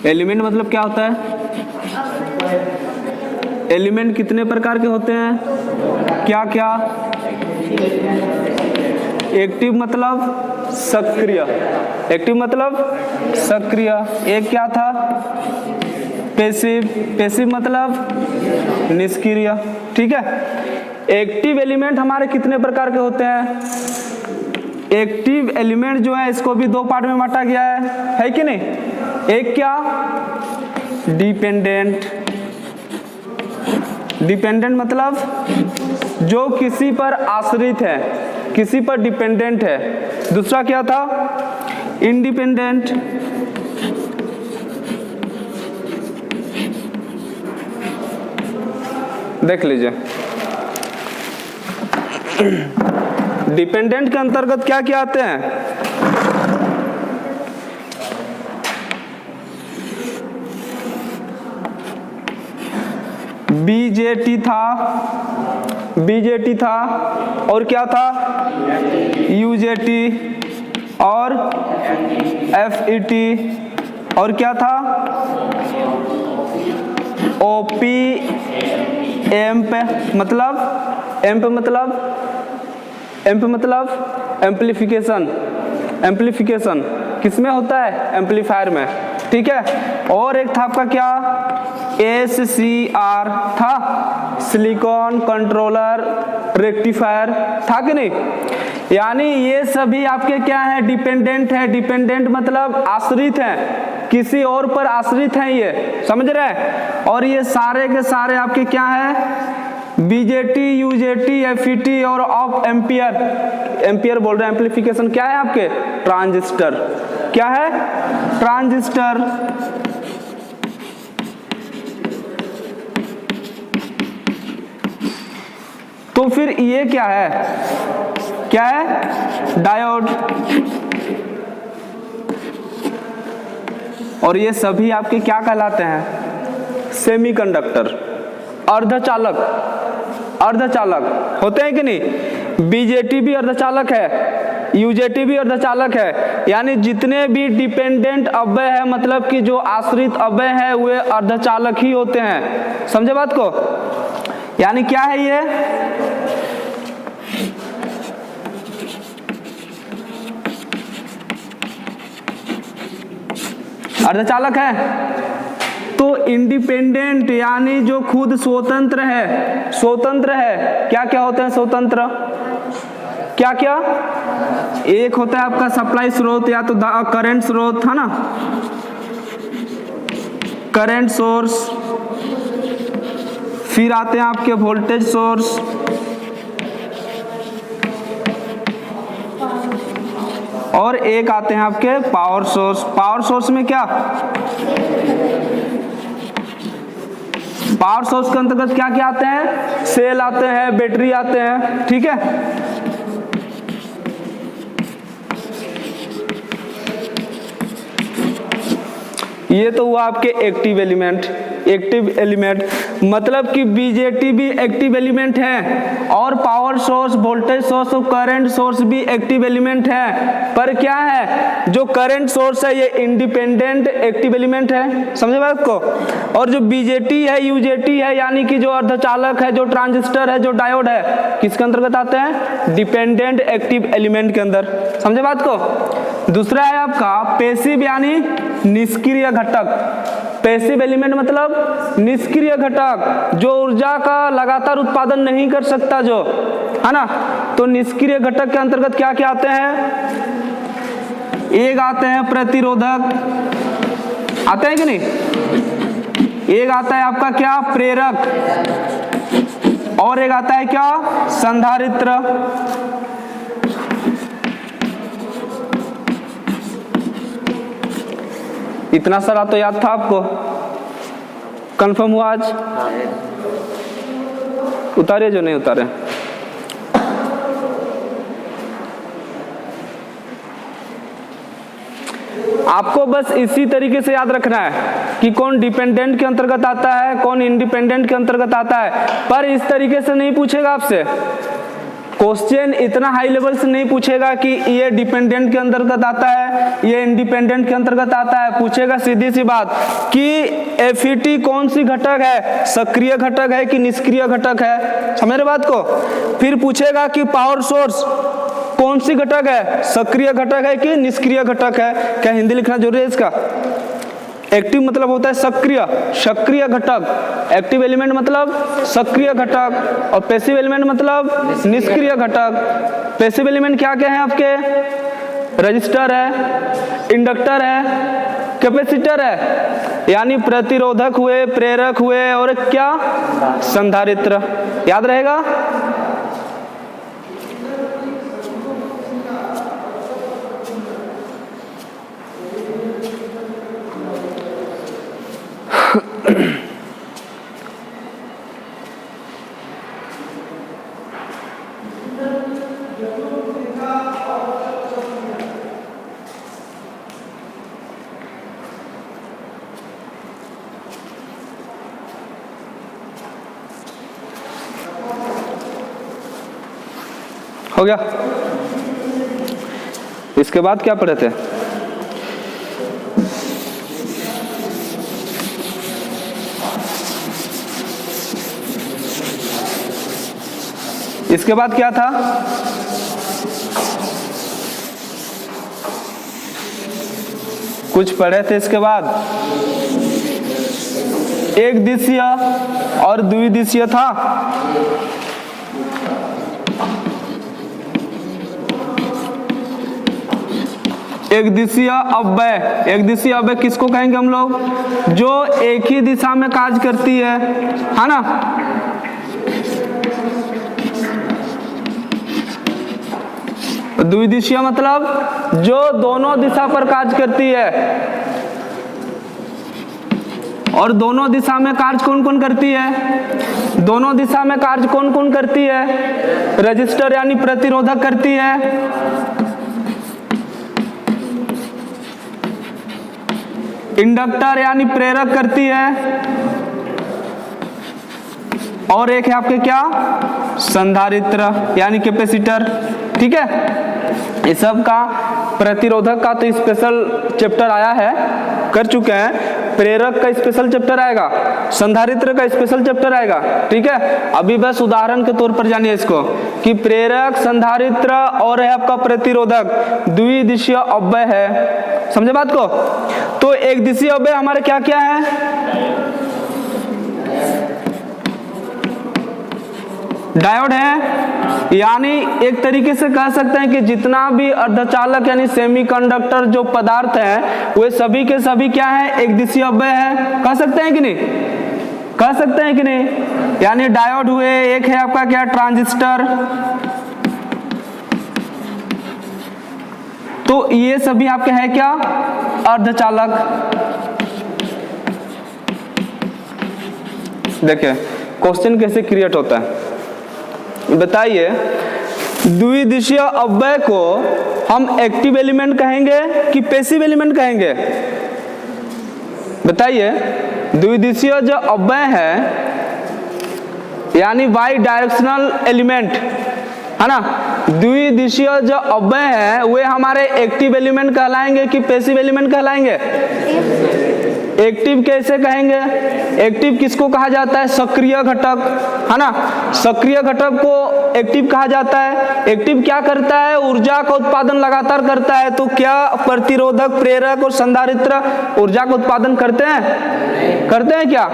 Element मतलब क्या होता है? एलिमेंट कितने प्रकार के होते हैं? क्या क्या? एक्टिव मतलब सक्रिय, एक्टिव मतलब सक्रिय। एक क्या था? पैसिव, पैसिव मतलब निष्क्रिय। ठीक है। एक्टिव एलिमेंट हमारे कितने प्रकार के होते हैं? एक्टिव एलिमेंट जो है इसको भी दो पार्ट में बांटा गया है कि नहीं? एक क्या? डिपेंडेंट, डिपेंडेंट मतलब जो किसी पर आश्रित है, किसी पर डिपेंडेंट है। दूसरा क्या था? इंडिपेंडेंट, देख लीजिए डिपेंडेंट के अंतर्गत क्या क्या आते हैं? बीजेटी था, बीजेटी था, और क्या था? यूजेटी और एफईटी, और क्या था? ओपी एम्प मतलब, एम्प मतलब एम्पलीफिकेशन, एम्पलीफिकेशन किसमें होता है? एम्पलीफायर में। ठीक है। और एक था आपका क्या? SCR था, सिलिकॉन कंट्रोलर रेक्टिफायर, था कि नहीं? यानी ये सभी आपके क्या है? डिपेंडेंट है। डिपेंडेंट मतलब आश्रित है, किसी और पर आश्रित है, ये समझ रहे हैं? और ये सारे के सारे आपके क्या है? बीजेटी, यूजेटी, एफईटी और ऑफ एम्पियर, एम्पियर बोल रहे हैं। एम्पलीफिकेशन क्या है आपके? ट्रांजिस्टर। क्या है? ट्रांजिस्टर। तो फिर ये क्या है? क्या है? डायोड। और ये सभी आपके क्या कहलाते हैं? सेमीकंडक्टर, अर्धचालक। अर्धचालक होते हैं कि नहीं? बीजेटी भी अर्धचालक है, यूजेटी भी अर्धचालक है। यानी जितने भी डिपेंडेंट अव्यय है, मतलब कि जो आश्रित अव्यय है, वे अर्धचालक ही होते हैं। समझे बात को? यानी क्या है ये? अर्धचालक है। तो इंडिपेंडेंट यानी जो खुद स्वतंत्र है, स्वतंत्र है। क्या क्या होते हैं स्वतंत्र? क्या क्या? एक होता है आपका सप्लाई स्रोत, या तो करंट स्रोत है ना, करंट सोर्स। फिर आते हैं आपके वोल्टेज सोर्स, और एक आते हैं आपके पावर सोर्स। पावर सोर्स में क्या? पावर सोर्स के अंतर्गत क्या क्या आते हैं? सेल आते हैं, बैटरी आते हैं। ठीक है। ये तो हुआ आपके एक्टिव एलिमेंट। एक्टिव एलिमेंट मतलब कि बीजेटी भी एक्टिव एलिमेंट है, और पावर सोर्स, वोल्टेज सोर्स और करंट सोर्स भी एक्टिव एलिमेंट है। पर क्या है? जो करंट सोर्स है ये इंडिपेंडेंट एक्टिव एलिमेंट है। समझे बात को? और जो बीजेटी है, यूजेटी है, यानी कि जो अर्धचालक है, जो ट्रांजिस्टर है, जो डायोड है, किसके अंतर्गत आते हैं? डिपेंडेंट एक्टिव एलिमेंट के अंदर। समझे बात को? दूसरा है आपका पैसिव यानी निष्क्रिय घटक। पैसिव एलिमेंट मतलब निष्क्रिय घटक, जो ऊर्जा का लगातार उत्पादन नहीं कर सकता, जो है ना। तो निष्क्रिय घटक के अंतर्गत क्या क्या आते हैं? एक आते हैं प्रतिरोधक, आते हैं कि नहीं? एक आता है आपका क्या? प्रेरक। और एक आता है क्या? संधारित्र। इतना सारा तो याद था आपको? कंफर्म हुआ आज? उतारे जो नहीं उतारे। आपको बस इसी तरीके से याद रखना है कि कौन डिपेंडेंट के अंतर्गत आता है, कौन इंडिपेंडेंट के अंतर्गत आता है। पर इस तरीके से नहीं पूछेगा आपसे, क्वेश्चन इतना हाई लेवल से नहीं पूछेगा कि ये डिपेंडेंट के अंतर्गत आता है, ये इंडिपेंडेंट के अंतर्गत आता है। पूछेगा सीधी सी बात कि एफईटी कौन सी घटक है, सक्रिय घटक है कि निष्क्रिय घटक है, समझ रहे बात को। फिर पूछेगा कि पावर सोर्स कौन सी घटक है, सक्रिय घटक है कि निष्क्रिय घटक है। क्या हिंदी लिखना जरूरी है इसका? एक्टिव मतलब होता है सक्रिय, सक्रिय घटक। एक्टिव एलिमेंट मतलब सक्रिय घटक और पैसिव एलिमेंट मतलब निष्क्रिय घटक। पैसिव एलिमेंट क्या क्या है आपके? रजिस्टर है, इंडक्टर है, कैपेसिटर है, यानी प्रतिरोधक हुए, प्रेरक हुए और क्या? संधारित्र। याद रहेगा? हो गया? इसके बाद क्या पढ़े थे? इसके बाद क्या था? कुछ पढ़े थे इसके बाद? एक दिशीय और द्विदिशीय था। एक दिशीय अव्यय, एक दिशीय अव्यय किसको कहेंगे हम लोग? जो एक ही दिशा में कार्य करती है ना। द्विदिशीय मतलब जो दोनों दिशा पर कार्य करती है। और दोनों दिशा में कार्य कौन कौन करती है? दोनों दिशा में कार्य कौन कौन करती है? रजिस्टर यानी प्रतिरोधक करती है, इंडक्टर यानी प्रेरक करती है, और एक है आपके क्या? संधारित्र यानी कैपेसिटर। ठीक है, इस सब का प्रतिरोधक का तो स्पेशल चैप्टर आया है, कर चुके हैं। प्रेरक का स्पेशल चैप्टर आएगा, संधारित्र का स्पेशल चैप्टर आएगा। ठीक है, अभी बस उदाहरण के तौर पर जानिए इसको कि प्रेरक, संधारित्र और है आपका प्रतिरोधक द्विदिशीय अव्यय है। समझे बात को? तो एक दिशीय अव्यय हमारे क्या क्या है? डायोड है, यानी एक तरीके से कह सकते हैं कि जितना भी अर्धचालक यानी सेमीकंडक्टर जो पदार्थ है वे सभी के सभी क्या है? एक दिशीय अव्यय है। कह सकते हैं कि नहीं? कह सकते हैं कि नहीं? यानी डायोड हुए, एक है आपका क्या? ट्रांजिस्टर। तो ये सभी आपके है क्या? अर्धचालक। देखिए क्वेश्चन कैसे क्रिएट होता है, बताइए। द्विदिशीय अव्यय को हम एक्टिव एलिमेंट कहेंगे कि पैसिव एलिमेंट कहेंगे? बताइए। द्विदिशीय जो अव्यय है यानी बाई डायरेक्शनल एलिमेंट है ना, द्विदिशीय जो अव्यय है वे हमारे एक्टिव एलिमेंट कहलाएंगे कि पैसिव एलिमेंट कहलाएंगे? एक्टिव कैसे कहेंगे? एक्टिव किसको कहा जाता है? सक्रिय घटक है ना। सक्रिय घटक को एक्टिव कहा जाता है। एक्टिव क्या करता है? ऊर्जा का उत्पादन लगातार करता है। तो क्या प्रतिरोधक, प्रेरक और संधारित्र ऊर्जा का उत्पादन करते हैं? करते हैं क्या?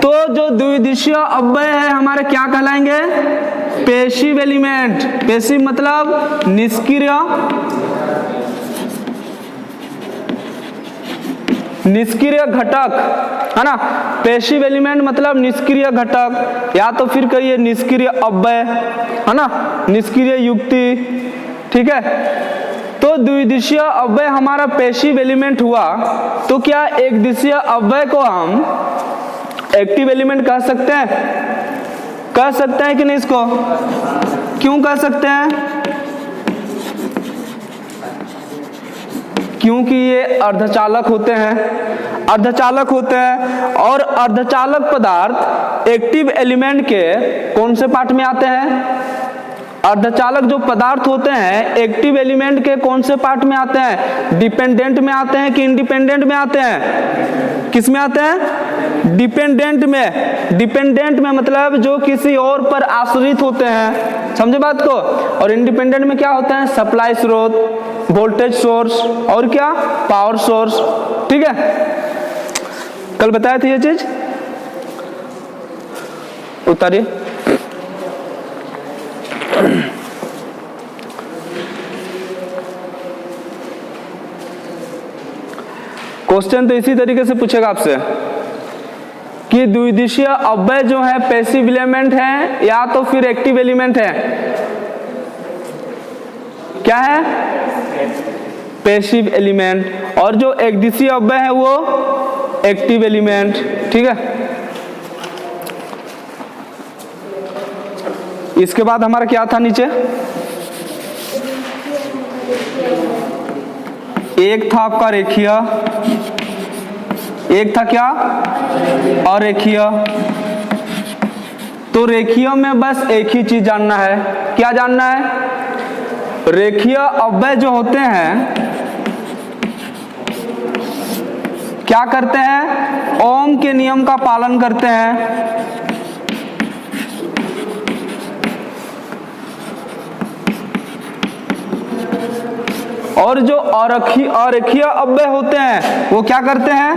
तो जो द्विदिशीय अव्यय है हमारे क्या कहलाएंगे? Passive element. पैसिव मतलब निष्क्रिय, निष्क्रिय घटक है ना। पैसिव एलिमेंट मतलब निष्क्रिय घटक, या तो फिर कहिए निष्क्रिय अव्यय है ना, निष्क्रिय युक्ति। ठीक है, तो द्विदिशीय अव्यय हमारा पैसिव एलिमेंट हुआ। तो क्या एक दिशीय अव्यय को हम एक्टिव एलिमेंट कह सकते हैं? कह सकते हैं कि नहीं इसको? क्यों कह सकते हैं? क्योंकि ये अर्धचालक होते हैं, अर्धचालक होते हैं। और अर्धचालक पदार्थ एक्टिव एलिमेंट के कौन से पार्ट में आते हैं? अर्धचालक जो पदार्थ होते हैं एक्टिव एलिमेंट के कौन से पार्ट में आते हैं? डिपेंडेंट में आते हैं कि इंडिपेंडेंट में आते हैं? किस में आते हैं? डिपेंडेंट में। डिपेंडेंट में मतलब जो किसी और पर आश्रित होते हैं, समझे बात को। और इंडिपेंडेंट में क्या होते हैं? सप्लाई स्रोत, वोल्टेज सोर्स और क्या? Power source. ठीक है, कल बताया था ये चीज। उतारिए। क्वेश्चन तो इसी तरीके से पूछेगा आपसे कि द्विदिशीय अव्यय जो है पैसिव एलिमेंट है या तो फिर एक्टिव एलिमेंट है? क्या है? Passive element. और जो एकदिशीय अव्यय है वो एक्टिव एलिमेंट। ठीक है, इसके बाद हमारा क्या था नीचे? एक था आपका रेखीय, एक था क्या? अरेखीय। तो रेखीय में बस एक ही चीज जानना है। क्या जानना है? रेखीय अव्यय जो होते हैं क्या करते हैं? ओम के नियम का पालन करते हैं। और जो अरेखीय अव्यय होते हैं वो क्या करते हैं?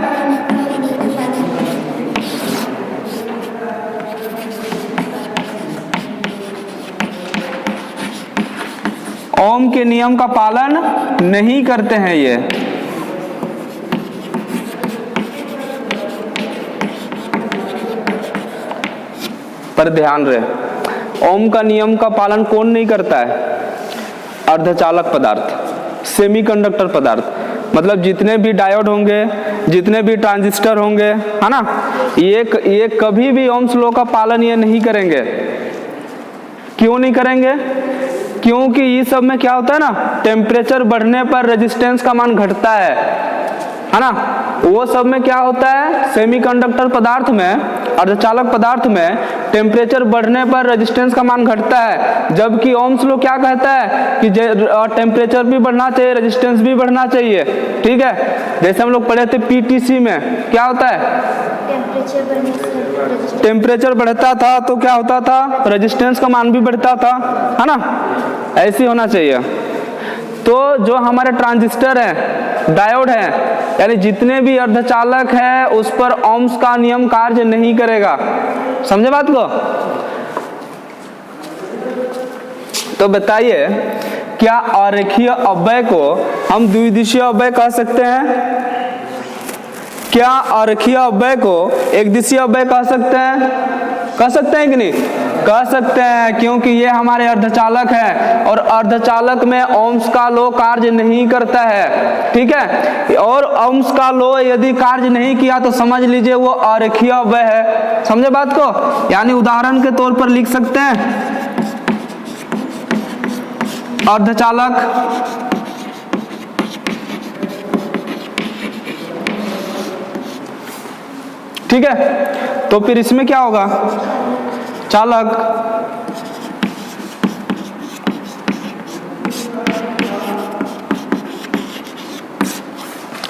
ओम के नियम का पालन नहीं करते हैं ये। पर ध्यान रहे, ओम का नियम का पालन कौन नहीं करता है? अर्धचालक पदार्थ, सेमीकंडक्टर पदार्थ। मतलब जितने भी डायोड होंगे, जितने भी ट्रांजिस्टर होंगे, है ना, ये कभी भी ओम्स लॉ का पालन ये नहीं करेंगे। क्यों नहीं करेंगे? क्योंकि ये सब में क्या होता है ना, टेम्परेचर बढ़ने पर रेजिस्टेंस का मान घटता है ना। वो सब में क्या होता है? सेमीकंडक्टर पदार्थ में, अर्धचालक पदार्थ में टेम्परेचर बढ़ने पर रेजिस्टेंस का मान घटता है। जबकि ओम्स लॉ क्या कहता है कि टेम्परेचर भी बढ़ना चाहिए, रेजिस्टेंस भी बढ़ना चाहिए। ठीक है, जैसे हम लोग पढ़े थे पीटीसी में, क्या होता है? टेम्परेचर बढ़ता था तो क्या होता था? रेजिस्टेंस का मान भी बढ़ता था, है ना। ऐसे होना चाहिए। तो जो हमारे ट्रांजिस्टर है, डायोड है, यानी जितने भी अर्धचालक है उस पर ओम्स का नियम कार्य नहीं करेगा। समझे बात को? तो बताइए, क्या अरेखीय अव्यय को हम द्विदिशीय अव्यय कह सकते हैं? क्या अरेखीय अव्यय को एकदिशीय अव्यय कह सकते हैं? कह सकते हैं कि नहीं? कह सकते हैं, क्योंकि ये हमारे अर्धचालक है और अर्धचालक में ओम्स का लॉ कार्य नहीं करता है। ठीक है, और ओम्स का लॉ यदि कार्य नहीं किया तो समझ लीजिए वो अरेखीय अव्यय है। समझे बात को? यानी उदाहरण के तौर पर लिख सकते हैं, अर्धचालक ठीक है। तो फिर इसमें क्या होगा? चालक।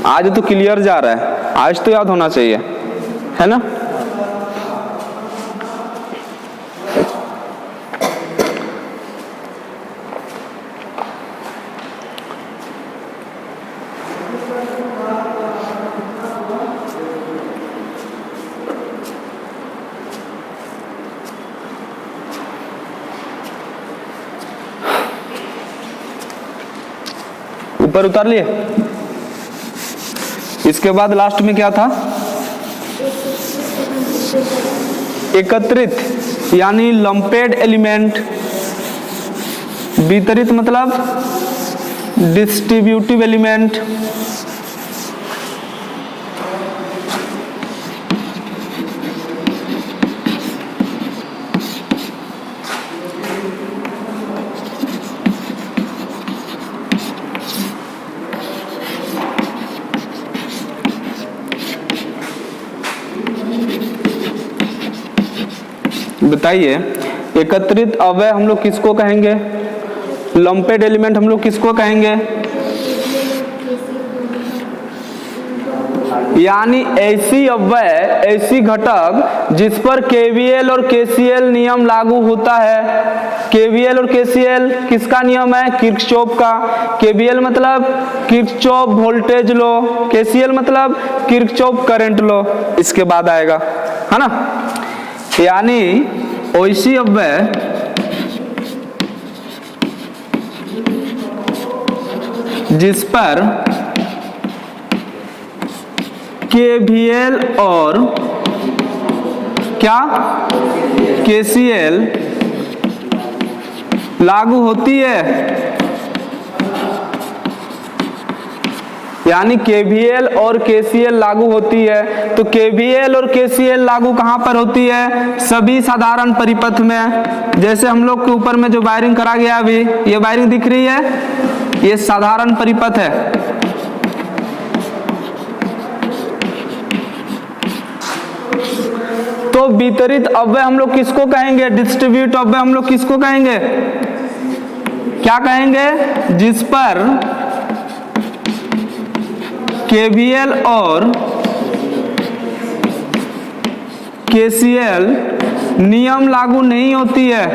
आज तो क्लियर जा रहा है, आज तो याद होना चाहिए, है ना। ऊपर उतार लिए। इसके बाद लास्ट में क्या था? एकत्रित यानी लंपेड एलिमेंट। वितरित मतलब डिस्ट्रीब्यूटिव एलिमेंट। बताइए, एकत्रित अवयव हम लोग किसको कहेंगे? लंपेड एलिमेंट हम लोग किसको कहेंगे? यानी ऐसी अवयव, ऐसी घटक जिस पर केवीएल और केसीएल नियम लागू होता है। केवीएल और केसीएल किसका नियम है? किरचॉफ का। केवीएल मतलब किरचॉफ वोल्टेज लॉ, केसीएल मतलब किरचॉफ करंट लॉ, इसके बाद आएगा, है ना। यानी ऐसी अवयव जिस पर केवीएल और क्या केसीएल लागू होती है, यानी केवीएल और केसीएल लागू होती है। तो केवीएल और केसीएल लागू कहां पर होती है? सभी साधारण परिपथ में। जैसे हम लोग के ऊपर में जो वायरिंग करा गया अभी, ये वायरिंग दिख रही है, ये साधारण परिपथ है। तो वितरित अव्यय हम लोग किसको कहेंगे? डिस्ट्रीब्यूट अव्यय हम लोग किसको कहेंगे? क्या कहेंगे? जिस पर केवीएल और केसीएल नियम लागू नहीं होती है।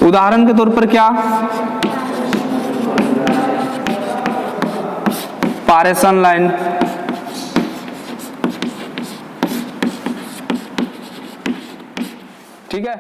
उदाहरण के तौर पर क्या? पारेषण लाइन, ठीक है।